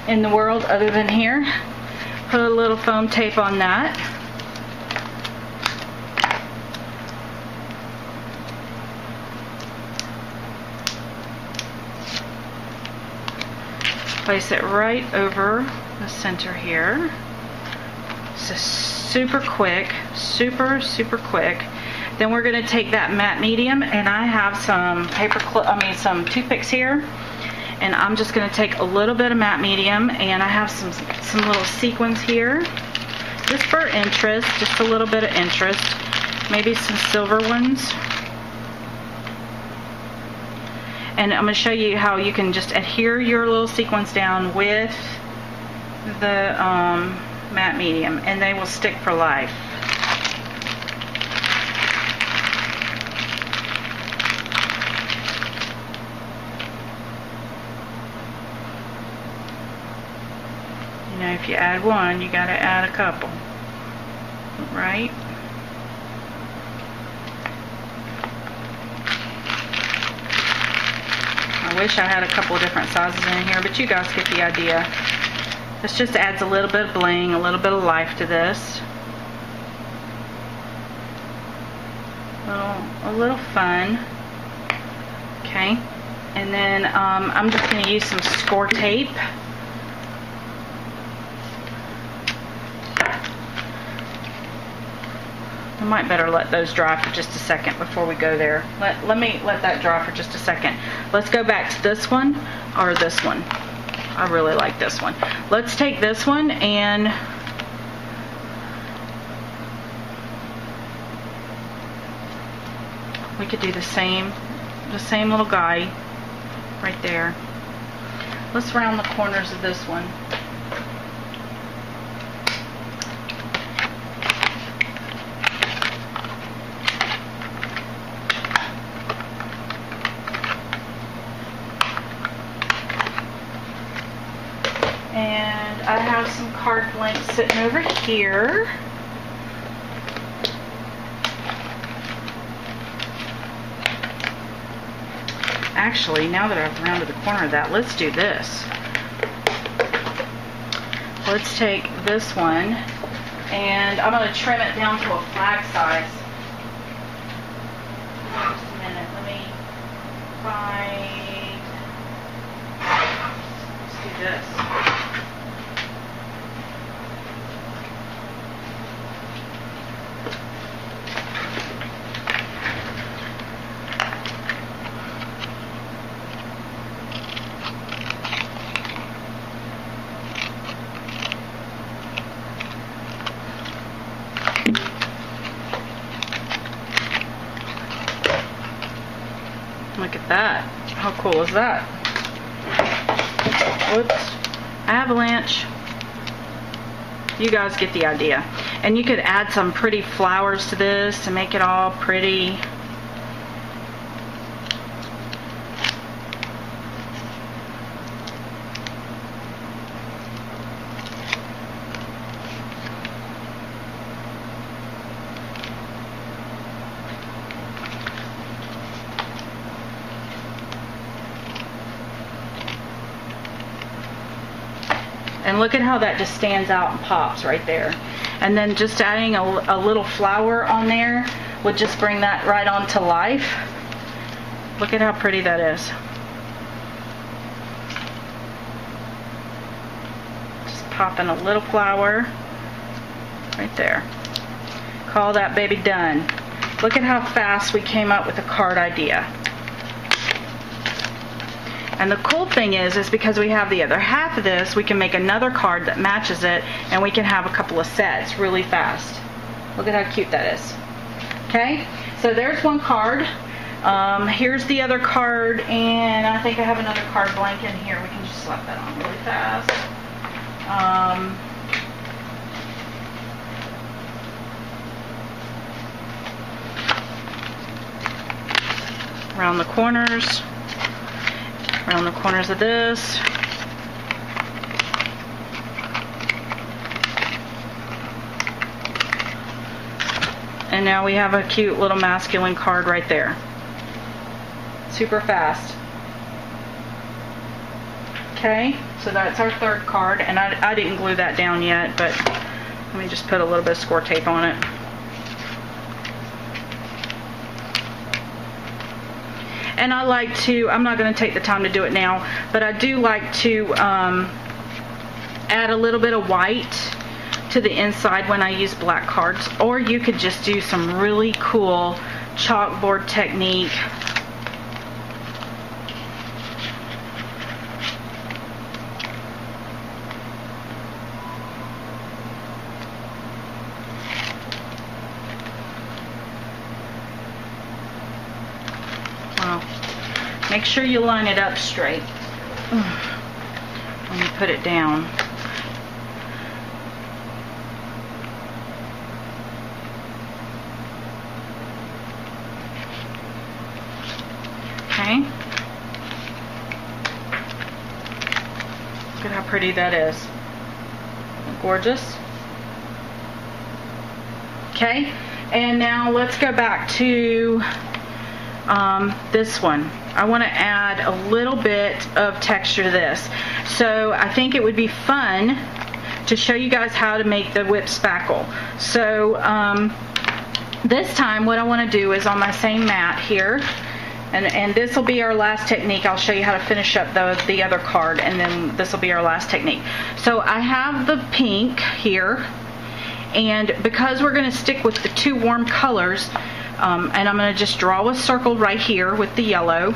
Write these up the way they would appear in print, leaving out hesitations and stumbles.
in the world other than here. Put a little foam tape on that. Place it right over the center here. This is super quick, super quick. Then we're going to take that matte medium, and I have some some toothpicks here, and I'm just going to take a little bit of matte medium, and I have some little sequins here, just for interest, just a little bit of interest, maybe some silver ones. And I'm going to show you how you can just adhere your little sequins down with the matte medium, and they will stick for life. You know, if you add one, you got to add a couple, right? I wish I had a couple of different sizes in here, but you guys get the idea. This just adds a little bit of bling, a little bit of life to this. A little fun. Okay. And then I'm just going to use some score tape. I might better let those dry for just a second before we go there. Let me let that dry for just a second. Let's go back to this one, or this one. I really like this one. Let's take this one, and we could do the same little guy right there. Let's round the corners of this one. And I have some card blanks sitting over here. Actually, now that I've rounded the corner of that, let's do this. Let's take this one, and I'm going to trim it down to a flag size. Just a minute, let me find, let's do this. Look at that. How cool is that? Whoops. Avalanche. You guys get the idea. And you could add some pretty flowers to this to make it all pretty. And look at how that just stands out and pops right there. And then just adding a little flower on there would just bring that right on to life. Look at how pretty that is. Just popping a little flower right there. Call that baby done. Look at how fast we came up with a card idea. And the cool thing is because we have the other half of this, we can make another card that matches it, and we can have a couple of sets really fast. Look at how cute that is. Okay, so there's one card. Here's the other card, and I think I have another card blank in here. We can just slap that on really fast. Around the corners. Around the corners of this. And now we have a cute little masculine card right there. Super fast. Okay, So that's our third card, and I didn't glue that down yet, but let me just put a little bit of score tape on it. And I like to, I'm not going to take the time to do it now, but I do like to add a little bit of white to the inside when I use black cards. Or you could just do some really cool chalkboard technique. Make sure you line it up straight when you put it down. Okay. Look at how pretty that is. Gorgeous. Okay, and now let's go back to this one. I want to add a little bit of texture to this. So I think it would be fun to show you guys how to make the whipped spackle. So this time what I want to do is on my same mat here, and this will be our last technique. I'll show you how to finish up the other card, and then this will be our last technique. So I have the pink here, and because we're going to stick with the two warm colors, and I'm going to just draw a circle right here with the yellow.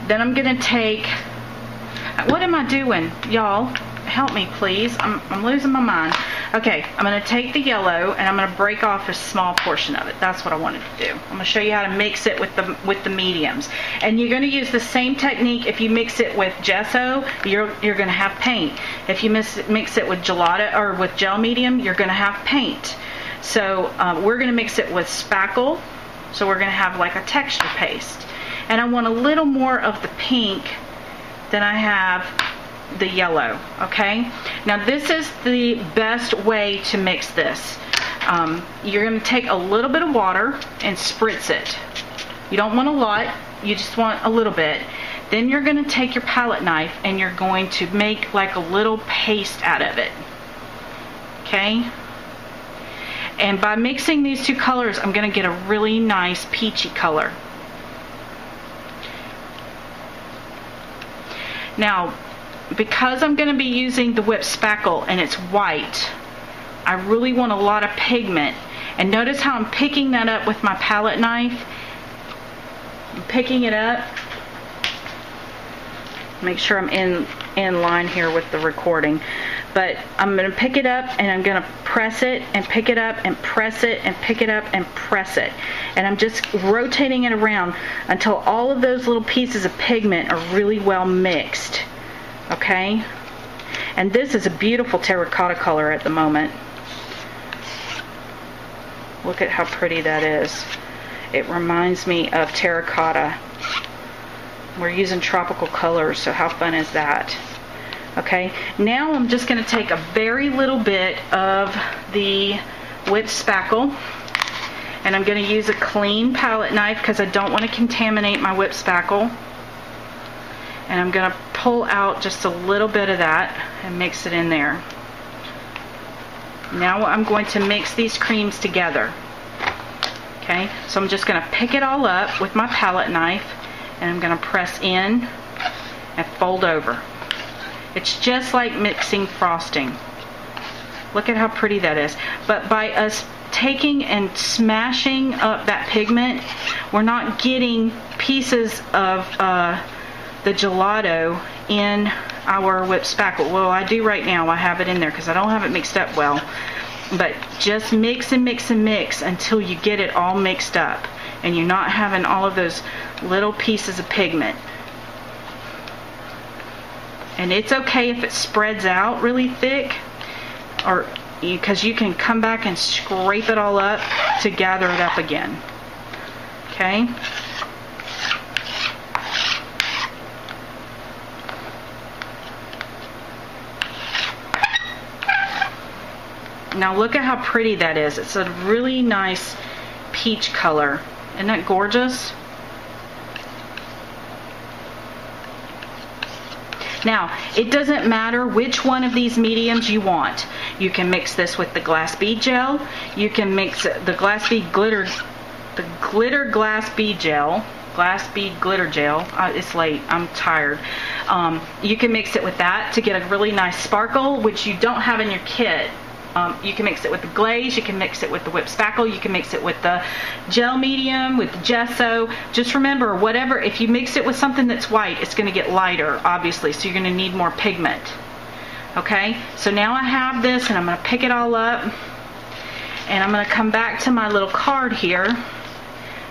Then I'm going to take, what am I doing? Y'all, help me please. I'm losing my mind. Okay, I'm going to take the yellow and I'm going to break off a small portion of it. That's what I wanted to do. I'm going to show you how to mix it with the mediums. And you're going to use the same technique. If you mix it with gesso, you're going to have paint. If you mix it with gelato or with gel medium, you're going to have paint. So we're going to mix it with spackle, so we're going to have like a texture paste. And I want a little more of the pink than I have the yellow, okay? Now this is the best way to mix this. You're going to take a little bit of water and spritz it. You don't want a lot, you just want a little bit. Then you're going to take your palette knife and you're going to make like a little paste out of it, okay? And by mixing these two colors, I'm going to get a really nice peachy color. Now, because I'm going to be using the whipped spackle and it's white, I really want a lot of pigment. And notice how I'm picking that up with my palette knife. I'm picking it up. Make sure I'm in line here with the recording. But I'm going to pick it up and I'm going to press it and pick it up and press it and pick it up and press it. And I'm just rotating it around until all of those little pieces of pigment are really well mixed. Okay? And this is a beautiful terracotta color at the moment. Look at how pretty that is. It reminds me of terracotta. We're using tropical colors, so how fun is that? Okay, now I'm just going to take a very little bit of the whipped spackle, and I'm going to use a clean palette knife because I don't want to contaminate my whipped spackle. And I'm going to pull out just a little bit of that and mix it in there. Now I'm going to mix these creams together. Okay, so I'm just going to pick it all up with my palette knife, and I'm going to press in and fold over. It's just like mixing frosting. Look at how pretty that is. But by us taking and smashing up that pigment, we're not getting pieces of the gelato in our whipped spackle. Well, I do right now. I have it in there because I don't have it mixed up well. But just mix and mix and mix until you get it all mixed up and you're not having all of those little pieces of pigment. And it's okay if it spreads out really thick, or because you can come back and scrape it all up to gather it up again. Okay? Now look at how pretty that is. It's a really nice peach color. Isn't that gorgeous? Now, it doesn't matter which one of these mediums you want. You can mix this with the glass bead gel. You can mix the glass bead glitter, the glitter glass bead gel, glass bead glitter gel. It's late, I'm tired. You can mix it with that to get a really nice sparkle, which you don't have in your kit. You can mix it with the glaze, you can mix it with the Whipped Spackle, you can mix it with the gel medium, with the gesso. Just remember, whatever, if you mix it with something that's white, it's going to get lighter, obviously, so you're going to need more pigment. Okay, so now I have this, and I'm going to pick it all up, and I'm going to come back to my little card here.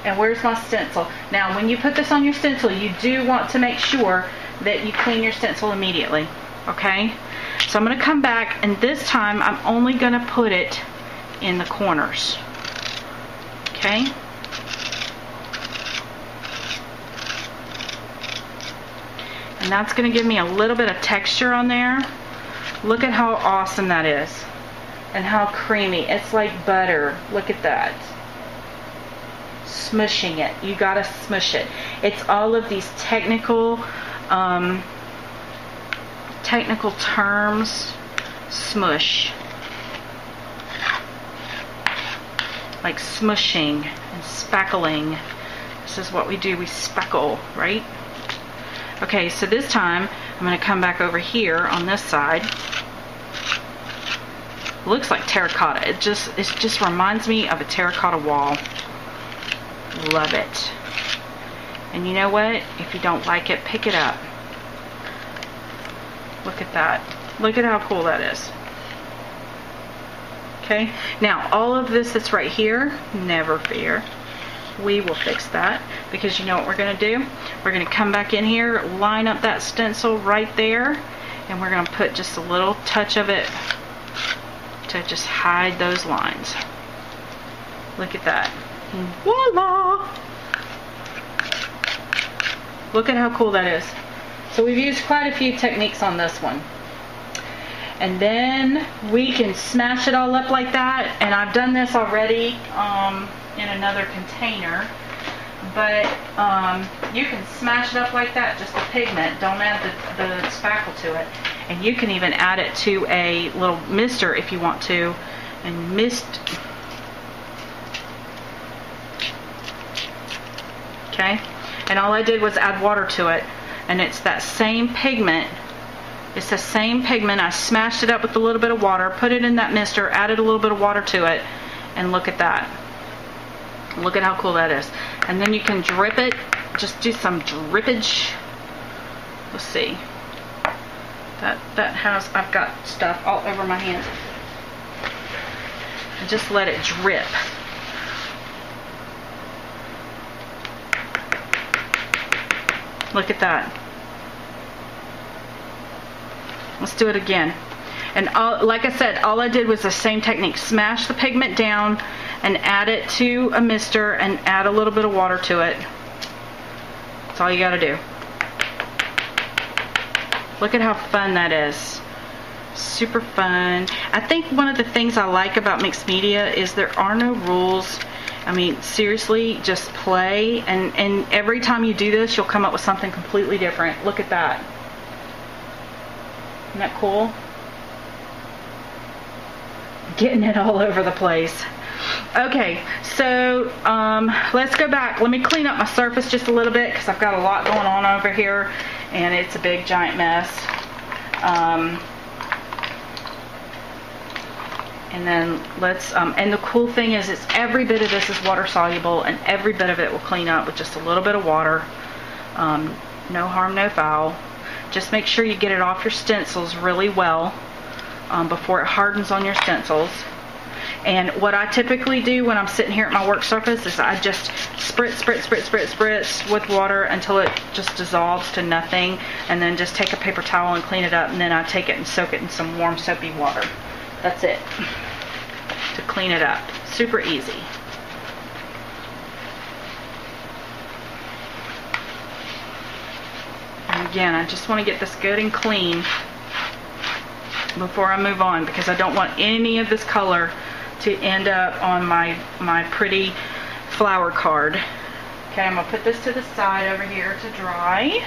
And where's my stencil? Now, when you put this on your stencil, you do want to make sure that you clean your stencil immediately. Okay? So I'm going to come back, and this time I'm only going to put it in the corners. Okay? And that's going to give me a little bit of texture on there. Look at how awesome that is. And how creamy. It's like butter. Look at that. Smushing it. You gotta smush it. It's all of these technical terms. Smush. Like smushing and spackling. This is what we do. We spackle, right? Okay, so this time I'm going to come back over here on this side. Looks like terracotta. It just reminds me of a terracotta wall. Love it. And you know what? If you don't like it, pick it up. Look at that. Look at how cool that is. Okay, now all of this that's right here, never fear. We will fix that, because you know what we're going to do? We're going to come back in here, line up that stencil right there, and we're going to put just a little touch of it to just hide those lines. Look at that. And voila! Look at how cool that is. So we've used quite a few techniques on this one. And then we can smash it all up like that. And I've done this already in another container. But you can smash it up like that, just the pigment. Don't add the spackle to it. And you can even add it to a little mister if you want to. And mist. Okay? And all I did was add water to it. And it's that same pigment. It's the same pigment. I smashed it up with a little bit of water, put it in that mister, added a little bit of water to it, and look at that. Look at how cool that is. And then you can drip it. Just do some drippage. Let's see. That has, I've got stuff all over my hands. And just let it drip. Look at that. Let's do it again. And like I said, all I did was the same technique. Smash the pigment down and add it to a mister and add a little bit of water to it. That's all you got to do. Look at how fun that is. Super fun. I think one of the things I like about mixed media is there are no rules. I mean, seriously, just play. And every time you do this, you'll come up with something completely different. Look at that. Isn't that cool? Getting it all over the place. Okay, so let's go back. Let me clean up my surface just a little bit because I've got a lot going on over here and it's a big giant mess. And then let's, and the cool thing is every bit of this is water soluble and every bit of it will clean up with just a little bit of water. No harm, no foul. Just make sure you get it off your stencils really well before it hardens on your stencils. And what I typically do when I'm sitting here at my work surface is I just spritz with water until it just dissolves to nothing, and then just take a paper towel and clean it up, and then I take it and soak it in some warm soapy water. That's it. To clean it up. Super easy. And again, I just want to get this good and clean before I move on, because I don't want any of this color to end up on my pretty flower card. Okay, I'm going to put this to the side over here to dry.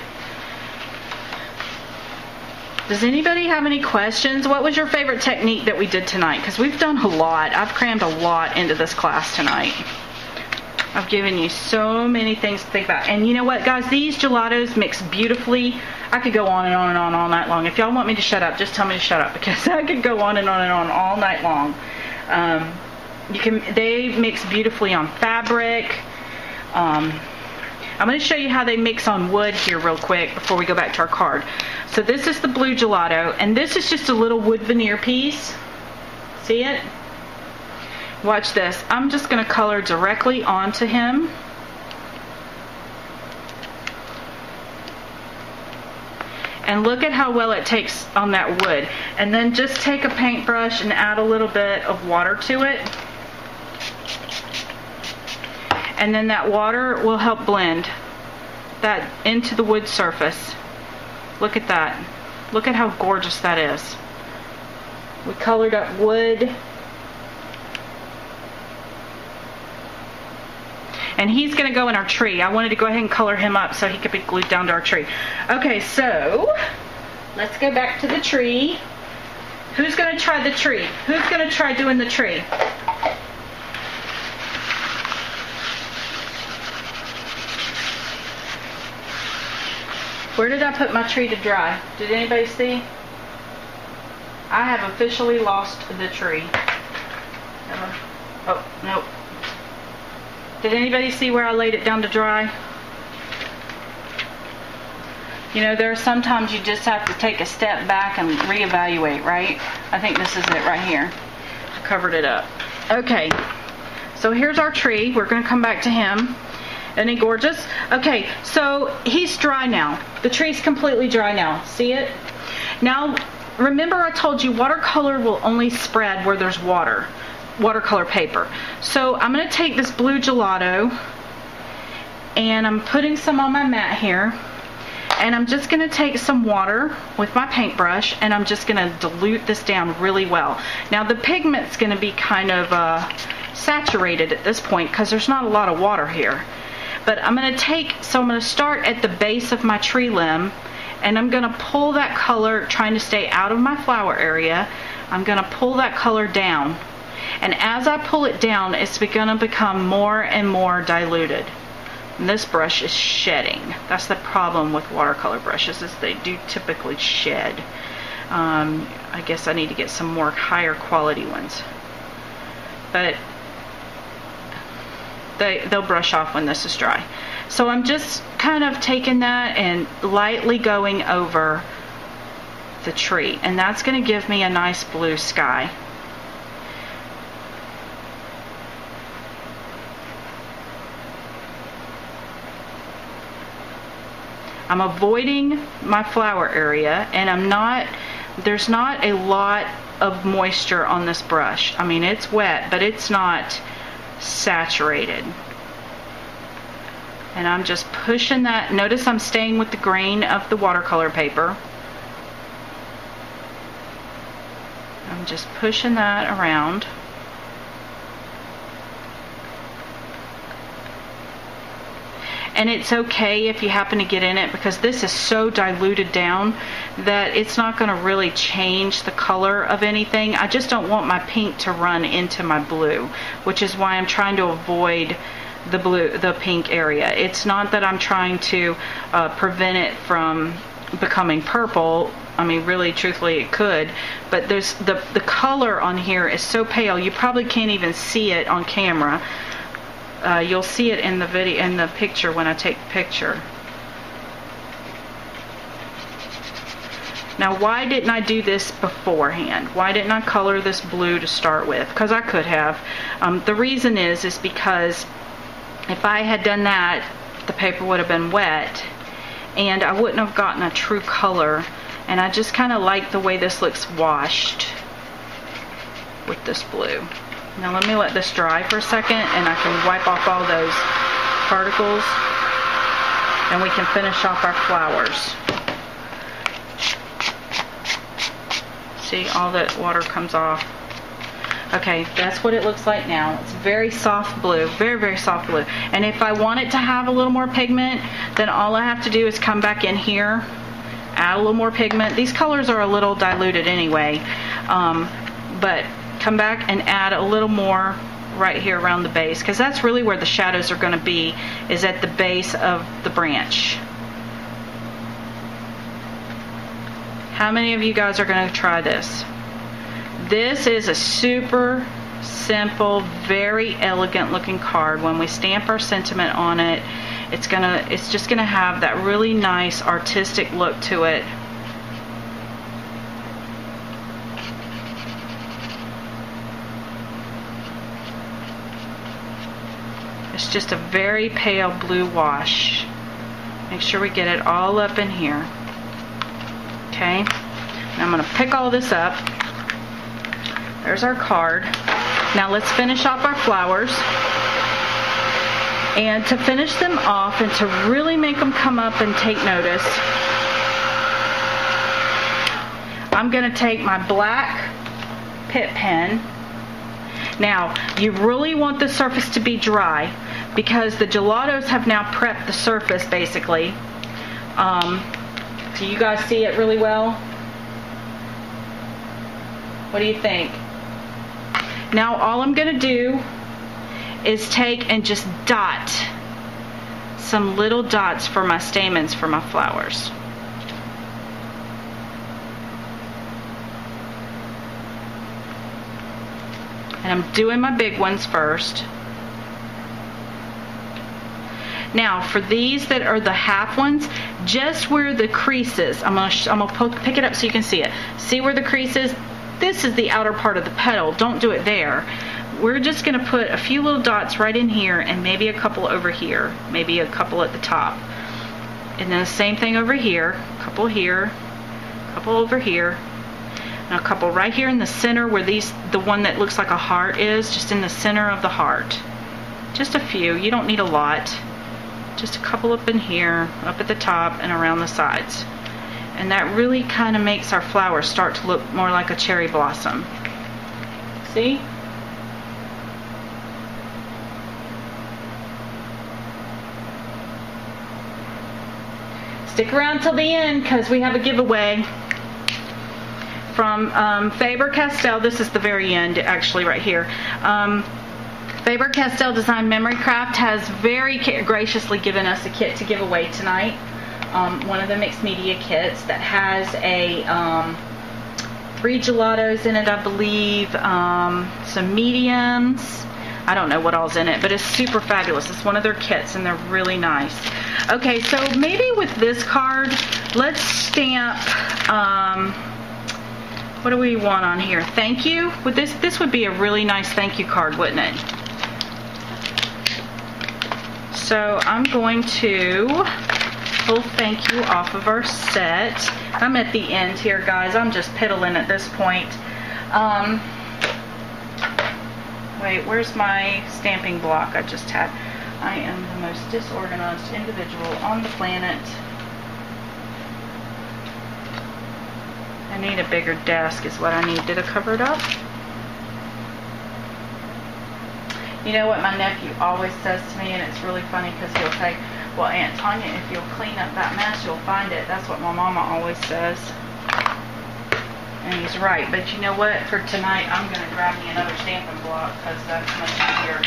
Does anybody have any questions? What was your favorite technique that we did tonight? Because we've done a lot. I've crammed a lot into this class tonight. I've given you so many things to think about. And you know what, guys? These gelatos mix beautifully. I could go on and on and on all night long. If y'all want me to shut up, just tell me to shut up, because I could go on and on and on all night long. They mix beautifully on fabric. I'm going to show you how they mix on wood here real quick before we go back to our card. So this is the blue gelato, and this is just a little wood veneer piece. See it? Watch this. I'm just going to color directly onto him. And look at how well it takes on that wood. And then just take a paintbrush and add a little bit of water to it. And then that water will help blend that into the wood surface. Look at that. Look at how gorgeous that is. We colored up wood. And he's going to go in our tree. I wanted to go ahead and color him up so he could be glued down to our tree. Okay, so let's go back to the tree. Who's going to try the tree? Who's going to try doing the tree? Where did I put my tree to dry? Did anybody see? I have officially lost the tree. Oh, nope. Did anybody see where I laid it down to dry? You know, there are sometimes you just have to take a step back and reevaluate, right? I think this is it right here. I covered it up. Okay, so here's our tree. We're going to come back to him. Isn't he gorgeous? Okay, so he's dry now. The tree's completely dry now. See it? Now, remember I told you watercolor will only spread where there's watercolor paper. So I'm going to take this blue gelato and I'm putting some on my mat here, and I'm just going to take some water with my paintbrush and I'm just going to dilute this down really well. Now the pigment's going to be kind of saturated at this point because there's not a lot of water here. But I'm going to start at the base of my tree limb, and I'm going to pull that color, trying to stay out of my flower area. I'm going to pull that color down. And as I pull it down, it's going to become more and more diluted. And this brush is shedding. That's the problem with watercolor brushes, is they do typically shed. I guess I need to get some more higher quality ones. But they'll brush off when this is dry. So I'm just kind of taking that and lightly going over the tree, and that's going to give me a nice blue sky. I'm avoiding my flower area, and there's not a lot of moisture on this brush. I mean, it's wet, but it's not saturated. And I'm just pushing that. Notice I'm staying with the grain of the watercolor paper. I'm just pushing that around. And it's okay if you happen to get in it, because this is so diluted down that it's not going to really change the color of anything. I just don't want my pink to run into my blue, which is why I'm trying to avoid the pink area. It's not that I'm trying to prevent it from becoming purple. I mean, really, truthfully, it could, but there's the color on here is so pale you probably can't even see it on camera. You'll see it in the video, in the picture, when I take the picture. Now, why didn't I do this beforehand? Why didn't I color this blue to start with? Because I could have. The reason is because if I had done that, the paper would have been wet, and I wouldn't have gotten a true color. And I just kind of like the way this looks washed with this blue. Now let me let this dry for a second, and I can wipe off all those particles, and we can finish off our flowers. See, all that water comes off. Okay, that's what it looks like now. It's very soft blue, very, very soft blue. And if I want it to have a little more pigment, then all I have to do is come back in here, add a little more pigment. These colors are a little diluted anyway, but come back and add a little more right here around the base, because that's really where the shadows are going to be, is at the base of the branch. How many of you guys are going to try this? This is a super simple, very elegant looking card. When we stamp our sentiment on it, it's just gonna have that really nice artistic look to it. It's just a very pale blue wash. Make sure we get it all up in here. Okay, now I'm gonna pick all this up. There's our card. Now let's finish off our flowers. And to finish them off and to really make them come up and take notice, I'm going to take my black Pitt pen. Now, you really want the surface to be dry because the gelatos have now prepped the surface basically. Do you guys see it really well? What do you think? Now all I'm going to do is take and just dot some little dots for my stamens for my flowers. And I'm doing my big ones first. Now for these that are the half ones, just where the crease is, I'm gonna pick it up so you can see it. See where the crease is? This is the outer part of the petal. Don't do it there. We're just going to put a few little dots right in here and maybe a couple over here, maybe a couple at the top. And then the same thing over here, a couple here, a couple over here, and a couple right here in the center where the one that looks like a heart is, just in the center of the heart. Just a few, you don't need a lot. Just a couple up in here, up at the top and around the sides. And that really kind of makes our flowers start to look more like a cherry blossom. See? Stick around till the end because we have a giveaway from Faber-Castell. This is the very end, actually, right here. Faber-Castell Design Memory Craft has very graciously given us a kit to give away tonight. One of the mixed media kits that has a 3 gelatos in it, I believe, some mediums. I don't know what all's in it, but it's super fabulous. It's one of their kits and they're really nice. Okay, so maybe with this card, let's stamp, what do we want on here? Thank you. With this would be a really nice thank you card, wouldn't it? So I'm going to pull thank you off of our set. I'm at the end here, guys. I'm just piddling at this point. Wait, where's my stamping block I just had? I am the most disorganized individual on the planet. I need a bigger desk is what I need. Did I cover it up? You know what my nephew always says to me, and it's really funny because he'll say, well, Aunt Tonya, if you'll clean up that mess, you'll find it. That's what my mama always says. And he's right. But you know what? For tonight, I'm going to grab me another stamping block because that's much easier.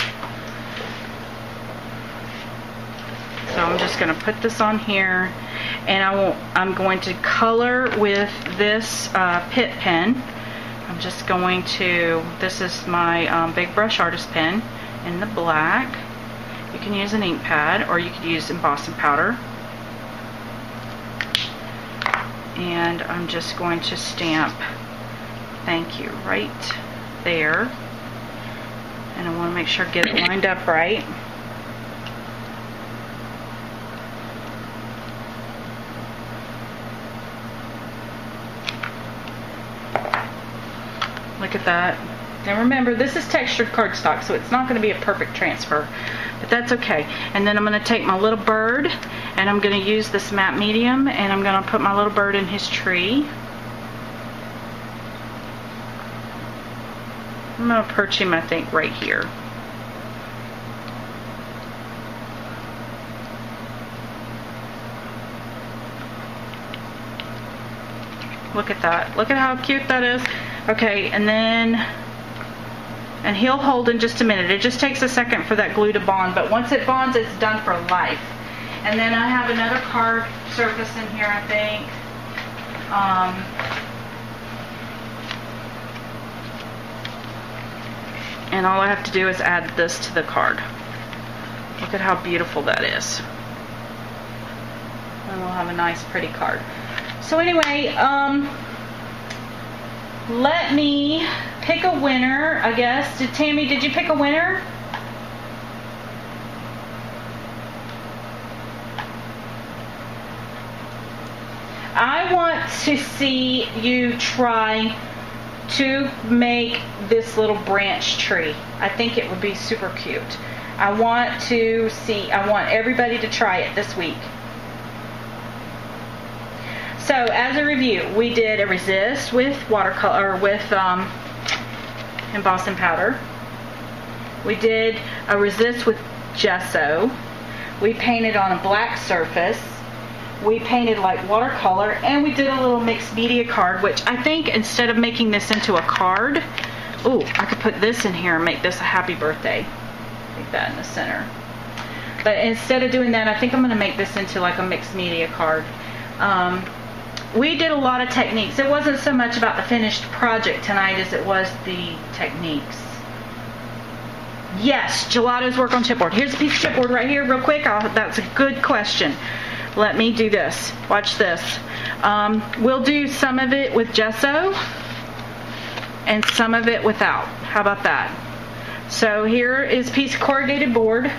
So I'm just going to put this on here. And I'm going to color with this Pitt pen. I'm just going to, this is my Big Brush Artist pen in the black. You can use an ink pad or you could use embossing powder. And I'm just going to stamp thank you right there. And I want to make sure I get it lined up right. Look at that. Now remember, this is textured cardstock, so it's not going to be a perfect transfer, but that's okay. And then I'm going to take my little bird, and I'm going to use this matte medium, and I'm going to put my little bird in his tree. I'm going to perch him, I think, right here. Look at that. Look at how cute that is. Okay, and then, and he'll hold in just a minute. It just takes a second for that glue to bond, but once it bonds, it's done for life. And then I have another card surface in here, I think. And all I have to do is add this to the card. Look at how beautiful that is. And we'll have a nice, pretty card. So anyway, let me pick a winner, I guess. Tammy, did you pick a winner? I want to see you try to make this little branch tree. I think it would be super cute. I want everybody to try it this week. So as a review, we did a resist with watercolor, with embossing powder. We did a resist with gesso. We painted on a black surface. We painted like watercolor, and we did a little mixed media card, which I think instead of making this into a card, ooh, I could put this in here and make this a happy birthday. Like that in the center. But instead of doing that, I think I'm going to make this into like a mixed media card. We did a lot of techniques. It wasn't so much about the finished project tonight as it was the techniques. Yes, Gelatos work on chipboard. Here's a piece of chipboard right here real quick. That's a good question. Let me do this. Watch this. We'll do some of it with gesso and some of it without. How about that? So here is a piece of corrugated board.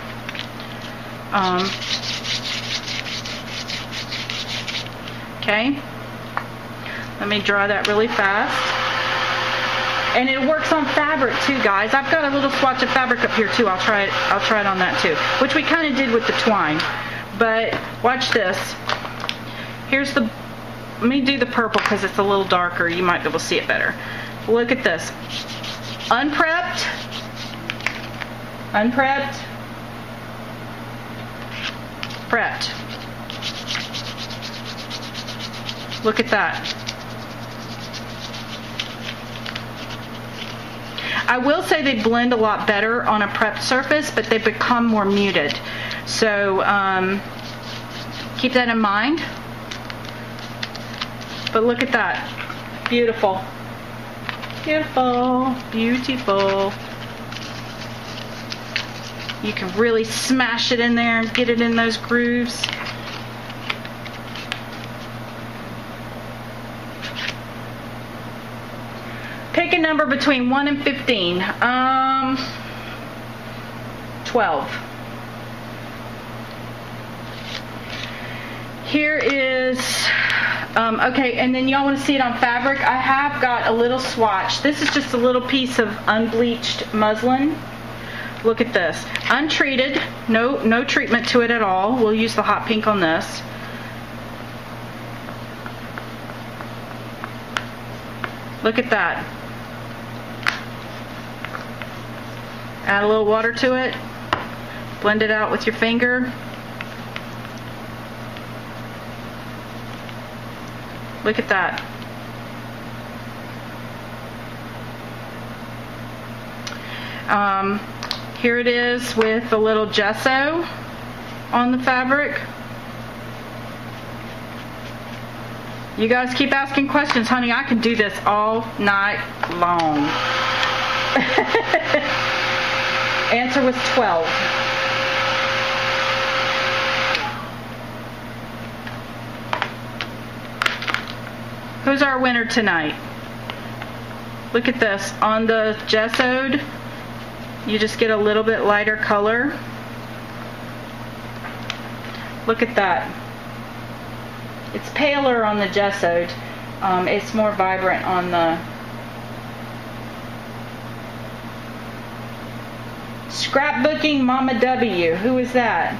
Okay. Let me draw that really fast. And it works on fabric too, guys. I've got a little swatch of fabric up here too. I'll try it on that too, which we kind of did with the twine. But watch this. Let me do the purple because it's a little darker. You might be able to see it better. Look at this. Unprepped. Unprepped. Prepped. Look at that. I will say they blend a lot better on a prepped surface, but they become more muted. So keep that in mind. But look at that. Beautiful. Beautiful. Beautiful. You can really smash it in there and get it in those grooves. Pick a number between 1 and 15. 12. Here is, okay, and then y'all want to see it on fabric. I have got a little swatch. This is just a little piece of unbleached muslin. Look at this. Untreated, no treatment to it at all. We'll use the hot pink on this. Look at that. Add a little water to it. Blend it out with your finger. Look at that. Here it is with a little gesso on the fabric. You guys keep asking questions, honey. I can do this all night long. Answer was 12. Who's our winner tonight? Look at this. On the gessoed, you just get a little bit lighter color. Look at that. It's paler on the gessoed. It's more vibrant on the Scrapbooking Mama W. Who is that?